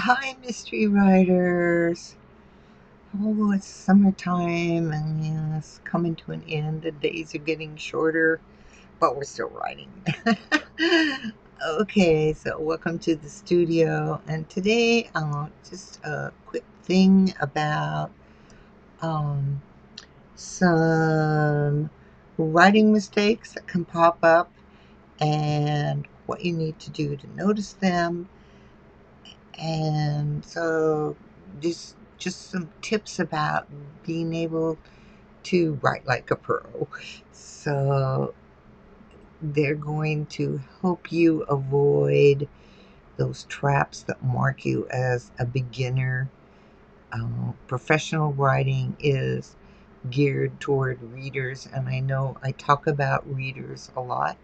Hi, mystery writers. Oh, it's summertime and yeah, it's coming to an end. The days are getting shorter, but we're still writing. Okay, so welcome to the studio. And today, just a quick thing about um, some writing mistakes that can pop up and what you need to do to notice them. And so just some tips about being able to write like a pro. So they're going to help you avoid those traps that mark you as a beginner. Professional writing is geared toward readers, and I know I talk about readers a lot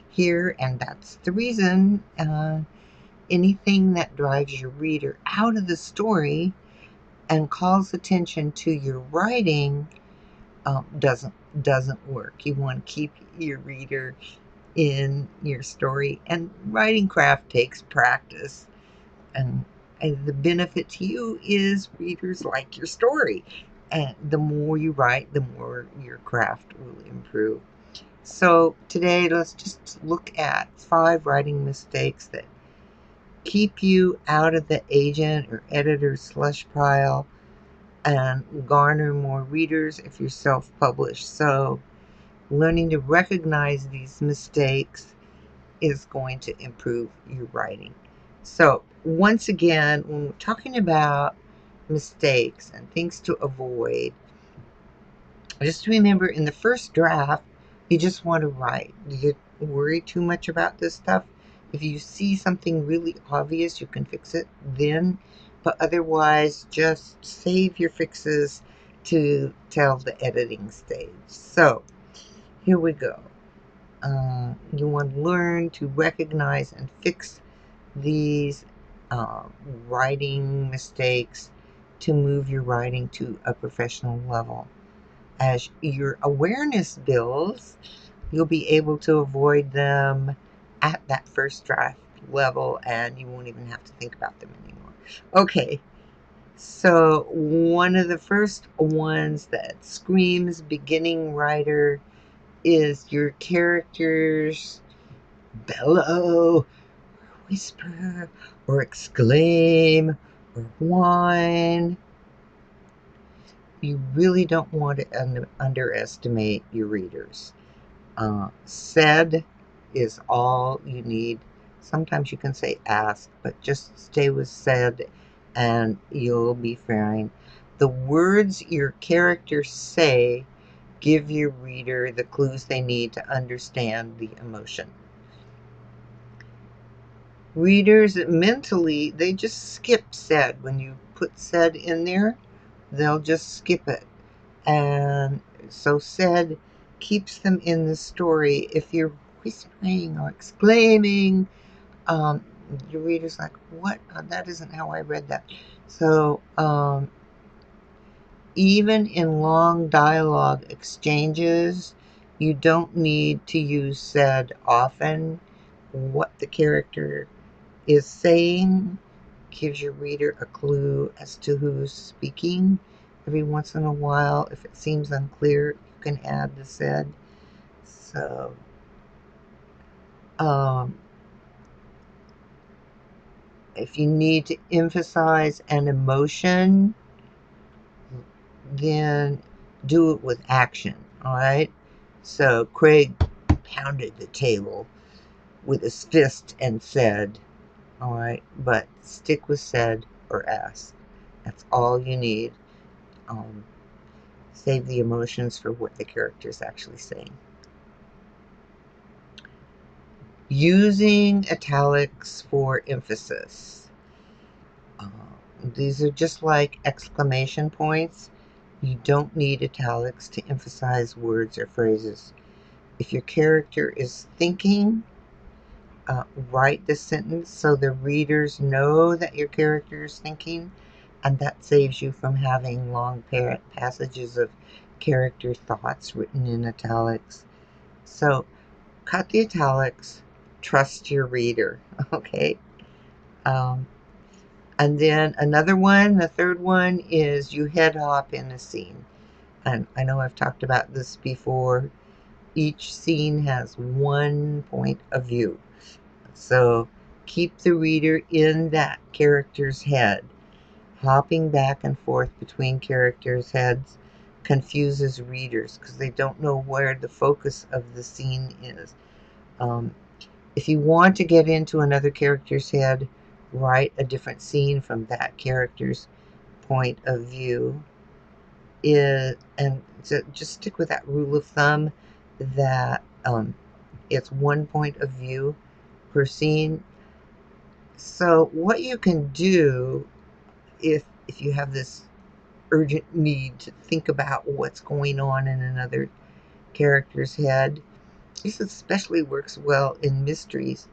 here, and that's the reason. Anything that drives your reader out of the story and calls attention to your writing doesn't work. You want to keep your reader in your story, and writing craft takes practice. And the benefit to you is readers like your story, and the more you write, the more your craft will improve. So today, let's just look at 5 writing mistakes that keep you out of the agent or editor slush pile and garner more readers if you're self-published. So learning to recognize these mistakes is going to improve your writing. So once again, when we're talking about mistakes and things to avoid, just remember in the first draft, you just want to write. You worry too much about this stuff. If you see something really obvious, you can fix it then. But otherwise, just save your fixes to tell the editing stage. So here we go. You want to learn to recognize and fix these uh, writing mistakes to move your writing to a professional level. As your awareness builds, you'll be able to avoid them at that first draft level and you won't even have to think about them anymore. Okay, so one of the first ones that screams beginning writer is your characters bellow, whisper, or exclaim, or whine. You really don't want to underestimate your readers. Said is all you need. Sometimes you can say ask, but just stay with said and you'll be fine. The words your characters say give your reader the clues they need to understand the emotion. Readers mentally, they just skip said. When you put said in there, they'll just skip it. And so said keeps them in the story. If you're whispering or exclaiming, um, your reader's like, what? That isn't how I read that. So even in long dialogue exchanges, you don't need to use said often. What the character is saying gives your reader a clue as to who's speaking. Every once in a while, if it seems unclear, you can add the said. So, um, if you need to emphasize an emotion, then do it with action, all right? So, Craig pounded the table with his fist and said, all right, but stick with said or ask. That's all you need. Um, Save the emotions for what the character is actually saying. Using italics for emphasis. Uh, these are just like exclamation points. You don't need italics to emphasize words or phrases. If your character is thinking, write the sentence so the readers know that your character is thinking, and that saves you from having long passages of character thoughts written in italics. So cut the italics, trust your reader, okay? Um, And then another one, the third one, is you head hop in a scene. And I know I've talked about this before. Each scene has one point of view. So keep the reader in that character's head. Hopping back and forth between characters' heads confuses readers because they don't know where the focus of the scene is. Um, if you want to get into another character's head, write a different scene from that character's point of view. And so just stick with that rule of thumb that it's one point of view per scene. So what you can do if you have this urgent need to think about what's going on in another character's head, this especially works well in mysteries.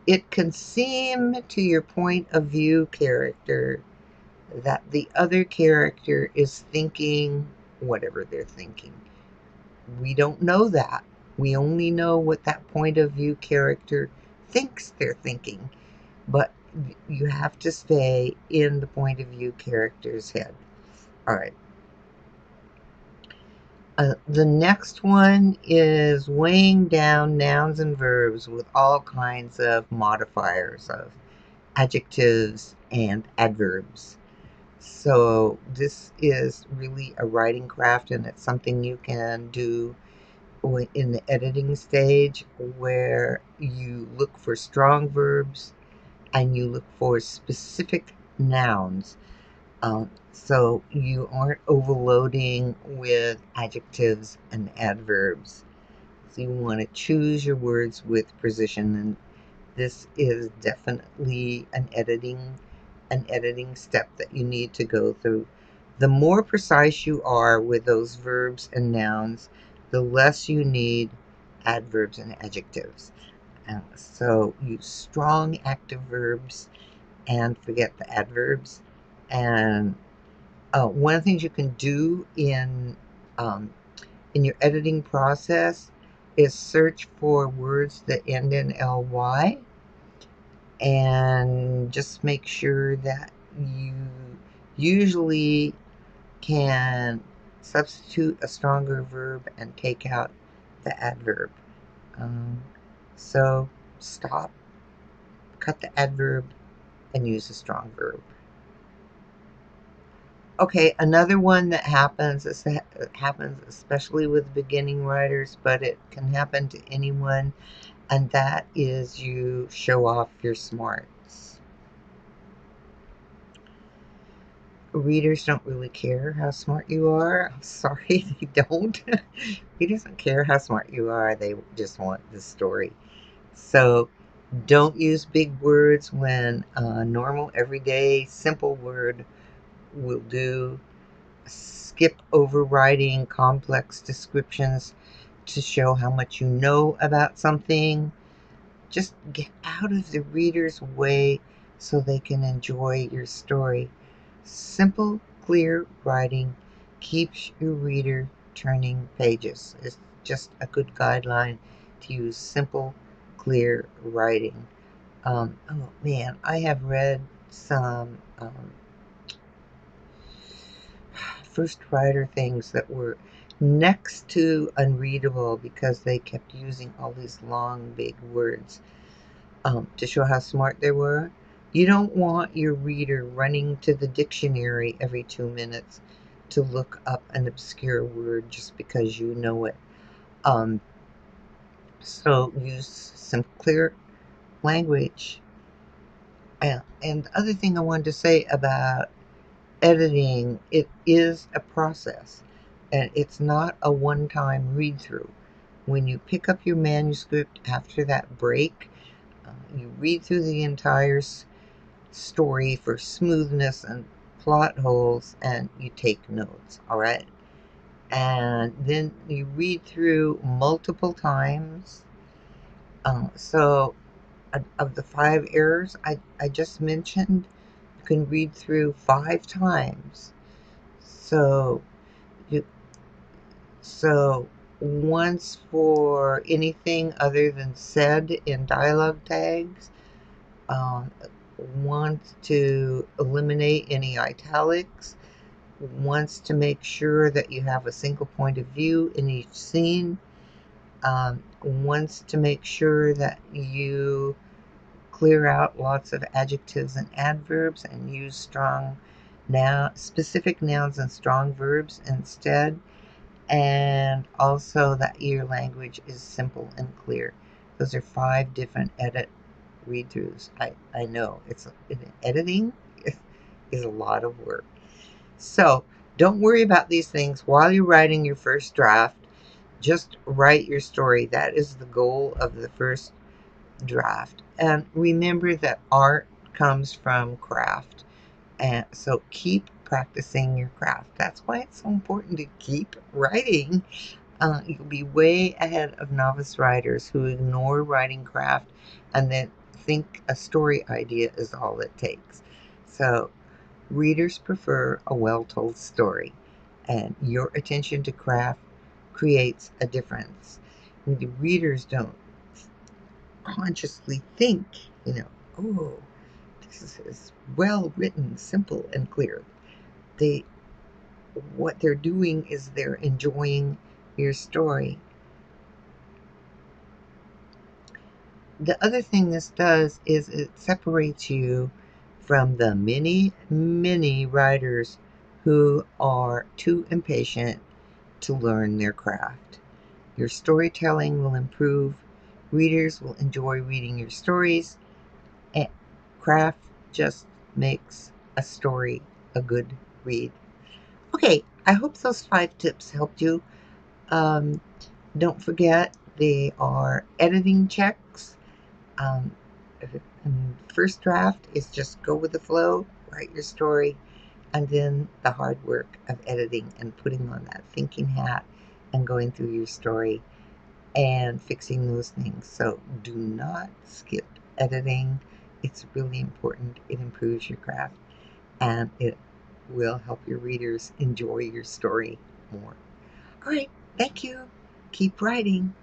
It can seem to your point of view character that the other character is thinking whatever they're thinking. We don't know that. We only know what that point of view character thinks they're thinking. But you have to stay in the point of view character's head. All right. The next one is weighing down nouns and verbs with all kinds of modifiers of adjectives and adverbs. So this is really a writing craft, and it's something you can do in the editing stage where you look for strong verbs and you look for specific nouns. So you aren't overloading with adjectives and adverbs. So you want to choose your words with precision, and this is definitely an editing step that you need to go through. The more precise you are with those verbs and nouns, the less you need adverbs and adjectives. So use strong active verbs and forget the adverbs. And one of the things you can do in your editing process is search for words that end in ly, and just make sure that you usually can substitute a stronger verb and take out the adverb. Um, so stop, cut the adverb, and use a strong verb. Okay, another one that happens happens especially with beginning writers, but it can happen to anyone, and that is you show off your smarts. Readers don't really care how smart you are. I'm sorry, they don't. Readers don't care how smart you are. They just want the story. So don't use big words when a normal, everyday, simple word will do. Skip over writing complex descriptions to show how much you know about something. Just get out of the reader's way so they can enjoy your story. Simple, clear writing keeps your reader turning pages. It's just a good guideline to use simple, clear writing. Oh man, I have read some first writer things that were next to unreadable because they kept using all these long, big words to show how smart they were. You don't want your reader running to the dictionary every 2 minutes to look up an obscure word just because you know it. Um, so use some clear language. And the other thing I wanted to say about editing, it is a process, and it's not a one-time read-through. When you pick up your manuscript after that break, you read through the entire story for smoothness and plot holes, and you take notes, all right? And then you read through multiple times. So of the 5 errors I just mentioned, you can read through 5 times. So you so once for anything other than said in dialogue tags, um, wants to eliminate any italics, wants to make sure that you have a single point of view in each scene, wants to make sure that you clear out lots of adjectives and adverbs and use specific nouns and strong verbs instead, and also that your language is simple and clear. Those are 5 different edit read-throughs. I know editing is a lot of work. So don't worry about these things while you're writing your first draft. Just write your story. That is the goal of the first draft. And remember that art comes from craft. And so keep practicing your craft. That's why it's so important to keep writing. You'll be way ahead of novice writers who ignore writing craft and then think a story idea is all it takes. So readers prefer a well-told story, and your attention to craft creates a difference. And the readers don't consciously think, oh, this is well written, simple, and clear. They, what they're doing is they're enjoying your story. The other thing this does is it separates you from the many, many writers who are too impatient to learn their craft. Your storytelling will improve. Readers will enjoy reading your stories. And craft just makes a story a good read. Okay, I hope those 5 tips helped you. Um, don't forget, they are editing checks. Um, First draft is just go with the flow, write your story, and then the hard work of editing and putting on that thinking hat and going through your story and fixing those things. So do not skip editing. It's really important. It improves your craft and it will help your readers enjoy your story more. All right, thank you. Keep writing.